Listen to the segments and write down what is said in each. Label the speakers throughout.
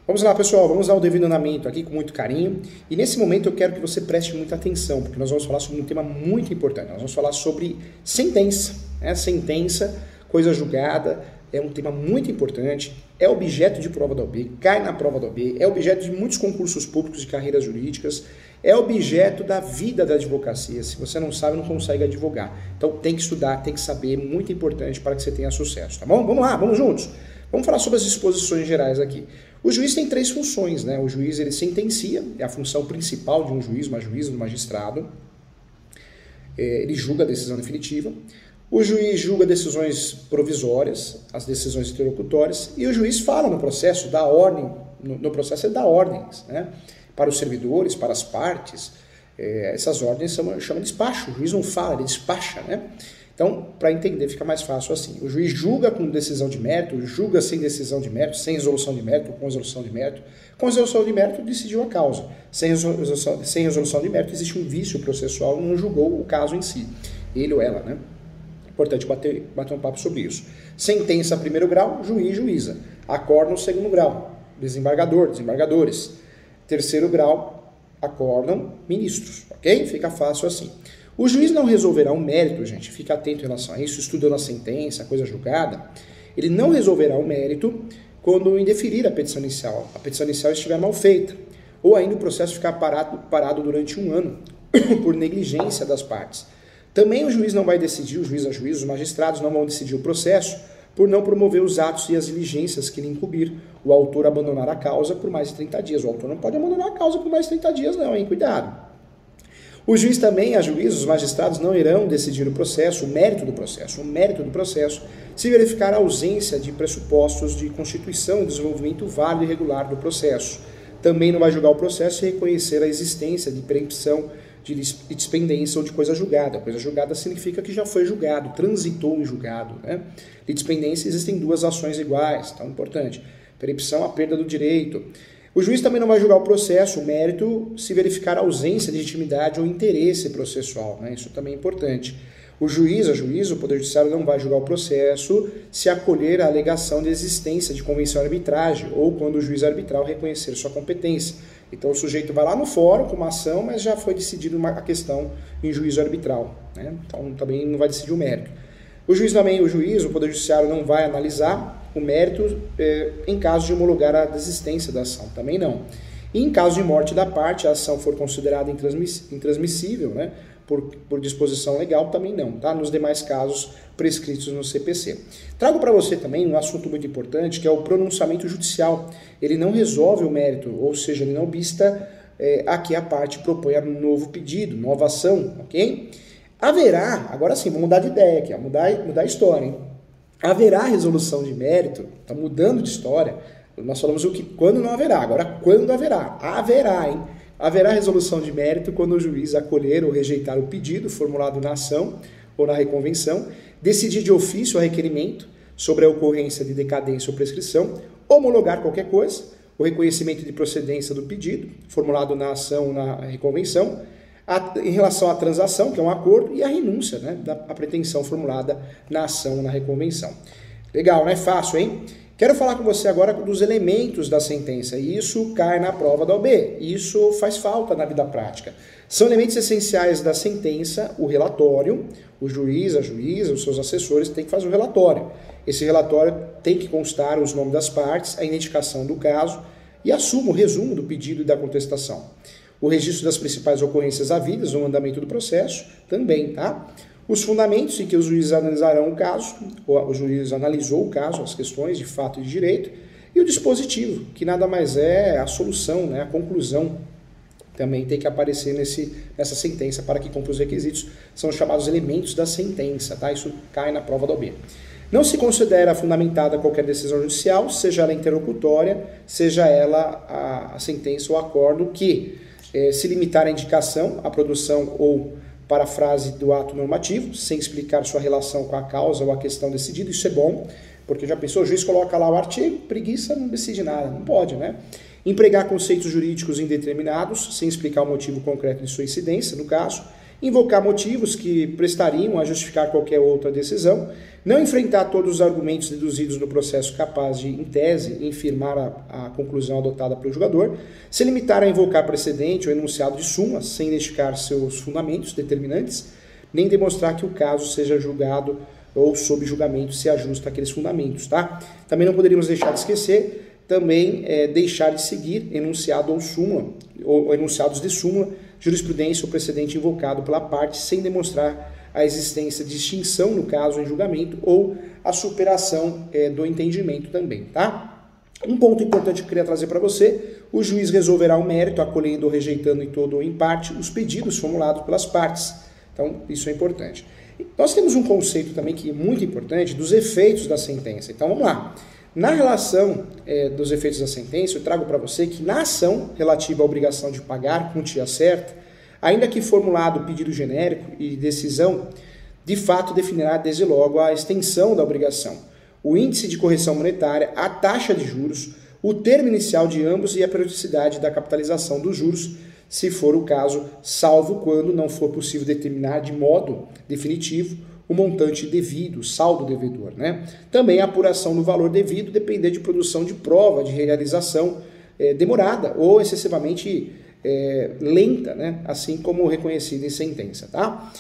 Speaker 1: Vamos lá, pessoal, vamos dar o devido andamento aqui com muito carinho. E nesse momento eu quero que você preste muita atenção, porque nós vamos falar sobre um tema muito importante. Nós vamos falar sobre sentença, né? Sentença, coisa julgada, é um tema muito importante, é objeto de prova da OAB, cai na prova da OAB, é objeto de muitos concursos públicos de carreiras jurídicas, é objeto da vida da advocacia. Se você não sabe, não consegue advogar. Então tem que estudar, tem que saber, muito importante para que você tenha sucesso, tá bom? Vamos lá, vamos juntos. Vamos falar sobre as disposições gerais aqui. O juiz tem três funções, né? O juiz ele sentencia, é a função principal de um juiz, uma juíza, um magistrado. Ele julga a decisão definitiva. O juiz julga decisões provisórias, as decisões interlocutórias, e o juiz fala no processo, dá ordem, no processo ele dá ordens, né? Para os servidores, para as partes. Essas ordens chama de despacho. O juiz não fala, ele despacha, né? Então, para entender, fica mais fácil assim. O juiz julga com decisão de mérito, julga sem decisão de mérito, sem resolução de mérito, com resolução de mérito. Com resolução de mérito, decidiu a causa. Sem resolução de mérito, existe um vício processual, não julgou o caso em si. Ele ou ela, né? Importante bater um papo sobre isso. Sentença primeiro grau, juiz, juíza. Acórdão segundo grau, desembargador, desembargadores. Terceiro grau, acórdão, ministros. Ok? Fica fácil assim. O juiz não resolverá um mérito, gente, fica atento em relação a isso, estudando a sentença, a coisa julgada. Ele não resolverá o mérito quando indeferir a petição inicial estiver mal feita, ou ainda o processo ficar parado durante um ano, por negligência das partes. Também o juiz não vai decidir, o juiz a juiz, os magistrados não vão decidir o processo por não promover os atos e as diligências que lhe incumbir o autor abandonar a causa por mais de 30 dias. O autor não pode abandonar a causa por mais de 30 dias não, hein? Cuidado. O juiz também, a juízes, os magistrados não irão decidir o processo, o mérito do processo. O mérito do processo se verificar a ausência de pressupostos de constituição e desenvolvimento válido e regular do processo. Também não vai julgar o processo e reconhecer a existência de preempção, de litispendência ou de coisa julgada. Coisa julgada significa que já foi julgado, transitou em julgado, né? Litispendência, existem duas ações iguais, então é importante. Preempção, a perda do direito. O juiz também não vai julgar o processo, o mérito, se verificar a ausência de legitimidade ou interesse processual, né? Isso também é importante. O juiz, a juíza, o Poder Judiciário não vai julgar o processo se acolher a alegação de existência de convenção de arbitragem ou quando o juiz arbitral reconhecer sua competência. Então o sujeito vai lá no fórum com uma ação, mas já foi decidida a questão em juízo arbitral, né? Então também não vai decidir o mérito. O juiz também, o juiz, o Poder Judiciário não vai analisar o mérito em caso de homologar a desistência da ação, também não. E em caso de morte da parte, a ação for considerada intransmissível, né, por disposição legal, também não, tá? Nos demais casos prescritos no CPC. Trago para você também um assunto muito importante, que é o pronunciamento judicial. Ele não resolve o mérito, ou seja, ele não obsta a que a parte proponha novo pedido, nova ação, ok? Haverá, agora sim, vamos mudar de ideia aqui, mudar a história, hein? Haverá resolução de mérito, está mudando de história, nós falamos quando não haverá, agora quando haverá, haverá, hein? Haverá resolução de mérito quando o juiz acolher ou rejeitar o pedido formulado na ação ou na reconvenção, decidir de ofício ou requerimento sobre a ocorrência de decadência ou prescrição, homologar qualquer coisa, o reconhecimento de procedência do pedido formulado na ação ou na reconvenção, em relação à transação, que é um acordo, e a renúncia, né, a pretensão formulada na ação ou na reconvenção. Legal, né? Fácil, hein? Quero falar com você agora dos elementos da sentença. Isso cai na prova da OAB. Isso faz falta na vida prática. São elementos essenciais da sentença, o relatório, o juiz, a juíza, os seus assessores têm que fazer o relatório. Esse relatório tem que constar os nomes das partes, a identificação do caso e o resumo do pedido e da contestação. O registro das principais ocorrências havidas no andamento do processo também, tá? Os fundamentos em que os juízes analisarão o caso, ou o juiz analisou o caso, as questões de fato e de direito, e o dispositivo, que nada mais é a solução, né, a conclusão, também tem que aparecer nessa sentença para que cumpra os requisitos, são os chamados elementos da sentença, tá? Isso cai na prova da OAB. Não se considera fundamentada qualquer decisão judicial, seja ela interlocutória, seja ela a sentença ou acordo que se limitar à indicação, à produção ou parafrase do ato normativo, sem explicar sua relação com a causa ou a questão decidida. Isso é bom, porque já pensou, o juiz coloca lá o artigo, preguiça, não decide nada, não pode, né? Empregar conceitos jurídicos indeterminados, sem explicar o motivo concreto de sua incidência, no caso, invocar motivos que prestariam a justificar qualquer outra decisão, não enfrentar todos os argumentos deduzidos no processo capaz de, em tese, infirmar a conclusão adotada pelo julgador, se limitar a invocar precedente ou enunciado de súmula, sem identificar seus fundamentos determinantes, nem demonstrar que o caso seja julgado ou sob julgamento se ajusta àqueles fundamentos, tá? Também não poderíamos deixar de esquecer, também deixar de seguir enunciado ou súmula, ou enunciados de súmula, jurisprudência ou precedente invocado pela parte, sem demonstrar a existência de extinção no caso em julgamento ou a superação do entendimento também, tá? Um ponto importante que eu queria trazer para você: o juiz resolverá o mérito, acolhendo ou rejeitando em todo ou em parte os pedidos formulados pelas partes. Então, isso é importante. Nós temos um conceito também que é muito importante dos efeitos da sentença. Então, vamos lá. Na relação dos efeitos da sentença, eu trago para você que na ação relativa à obrigação de pagar quantia certa, ainda que formulado pedido genérico e decisão, de fato definirá desde logo a extensão da obrigação, o índice de correção monetária, a taxa de juros, o termo inicial de ambos e a periodicidade da capitalização dos juros, se for o caso, salvo quando não for possível determinar de modo definitivo o montante devido, saldo devedor, né? Também a apuração do valor devido depender de produção de prova de realização demorada ou excessivamente lenta, né? Assim como reconhecida em sentença, tá?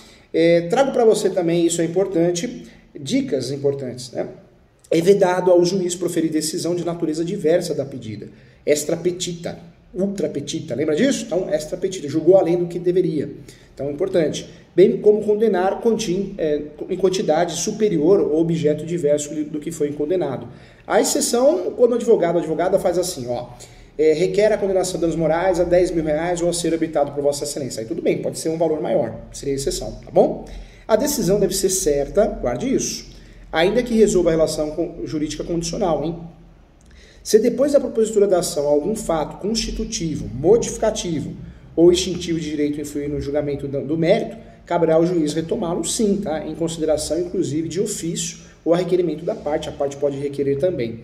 Speaker 1: Trago para você também, isso é importante, dicas importantes, né? É vedado ao juiz proferir decisão de natureza diversa da pedida, extra petita, ultra petita, lembra disso? Então, extra petita, julgou além do que deveria. Então, é importante. Bem como condenar em quantidade superior ou objeto diverso do que foi condenado. A exceção, quando o advogado ou a advogada faz assim, ó, requer a condenação de danos morais a R$10.000 ou a ser habitado por Vossa Excelência. Aí tudo bem, pode ser um valor maior, seria a exceção, tá bom? A decisão deve ser certa, guarde isso, ainda que resolva a relação jurídica condicional, hein? Se depois da propositura da ação algum fato constitutivo, modificativo ou extintivo de direito influir no julgamento do mérito, caberá ao juiz retomá-lo sim, tá? Em consideração inclusive de ofício ou a requerimento da parte, a parte pode requerer também.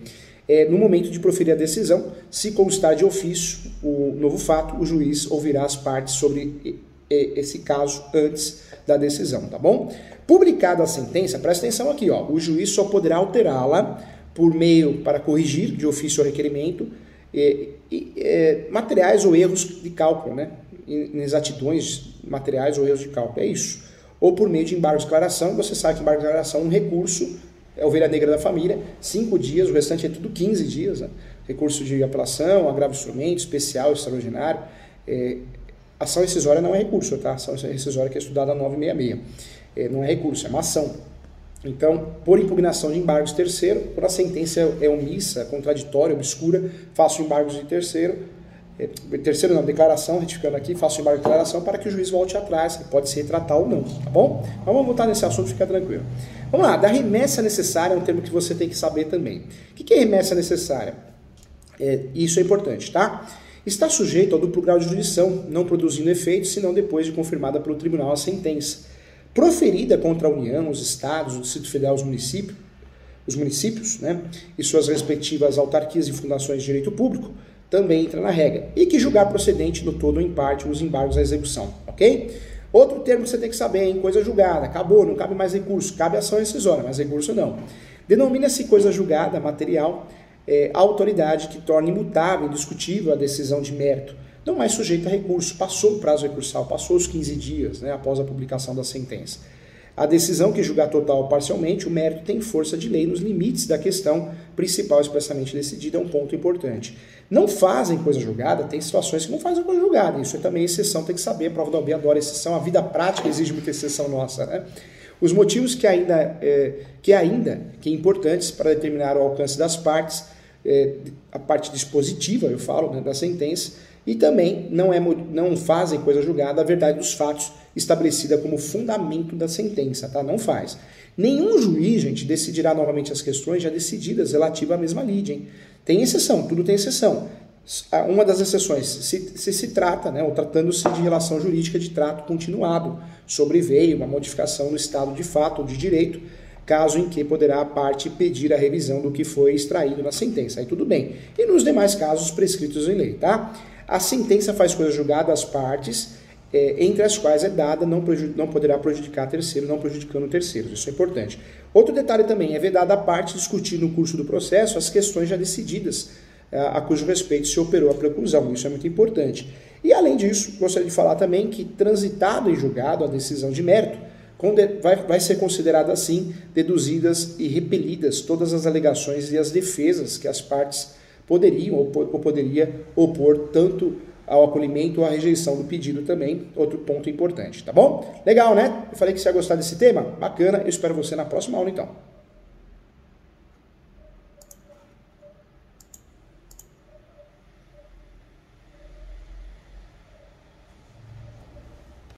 Speaker 1: No momento de proferir a decisão, se constar de ofício o novo fato, o juiz ouvirá as partes sobre esse caso antes da decisão, tá bom? Publicada a sentença, presta atenção aqui, ó, o juiz só poderá alterá-la por meio para corrigir de ofício ou requerimento materiais ou erros de cálculo, né? Inexatidões materiais ou erros de cálculo, é isso. Ou por meio de embargo de declaração, você sabe que embargo de declaração é um recurso, é ovelha negra da família, 5 dias, o restante é tudo 15 dias, né? Recurso de apelação, agravo de instrumento, especial, extraordinário. Ação rescisória não é recurso, tá? Ação rescisória que é estudada 966. Não é recurso, é uma ação. Então, por impugnação de embargos de terceiro, quando a sentença é omissa, contraditória, obscura, faço embargos de terceiro, declaração, retificando aqui, faço embargo de declaração para que o juiz volte atrás, pode se retratar ou não, tá bom? Então, vamos voltar nesse assunto, fica tranquilo. Vamos lá, da remessa necessária é um termo que você tem que saber também. O que é remessa necessária? Isso é importante, tá? Está sujeito ao duplo grau de jurisdição, não produzindo efeito, senão depois de confirmada pelo tribunal a sentença. Proferida contra a União, os estados, o Distrito Federal, os municípios, né, e suas respectivas autarquias e fundações de direito público, também entra na regra. E que julgar procedente no todo ou em parte os embargos à execução, ok? Outro termo que você tem que saber, hein? Coisa julgada, acabou, não cabe mais recurso, cabe ação rescisória, mas recurso não. Denomina-se coisa julgada, material, a autoridade que torna imutável, indiscutível a decisão de mérito, não mais sujeito a recurso, passou o prazo recursal, passou os 15 dias, né, após a publicação da sentença. A decisão que julgar total ou parcialmente, o mérito tem força de lei nos limites da questão principal expressamente decidida, é um ponto importante. Não fazem coisa julgada, tem situações que não fazem coisa julgada, isso é também exceção, tem que saber, a prova da OAB adora exceção, a vida prática exige muita exceção nossa, né? Os motivos que importantes para determinar o alcance das partes, a parte dispositiva, eu falo, né, da sentença, e também não fazem coisa julgada a verdade dos fatos estabelecida como fundamento da sentença, tá? Não faz. Nenhum juiz, gente, decidirá novamente as questões já decididas relativas à mesma lide, hein? Tem exceção, tudo tem exceção. Uma das exceções, se trata, né, ou tratando-se de relação jurídica de trato continuado, sobreveio uma modificação no estado de fato ou de direito, caso em que poderá a parte pedir a revisão do que foi extraído na sentença. Aí tudo bem. E nos demais casos prescritos em lei, tá? A sentença faz coisa julgada às partes entre as quais é dada, não poderá prejudicar terceiros, não prejudicando terceiros. Isso é importante. Outro detalhe também, é vedada a parte discutir no curso do processo as questões já decididas, a cujo respeito se operou a preclusão. Isso é muito importante. E além disso, gostaria de falar também que transitado em julgado a decisão de mérito, vai ser considerada assim deduzidas e repelidas todas as alegações e as defesas que as partes poderiam ou poderia opor tanto ao acolhimento ou à rejeição do pedido também, outro ponto importante, tá bom? Legal, né? Eu falei que você ia gostar desse tema? Bacana, eu espero você na próxima aula então.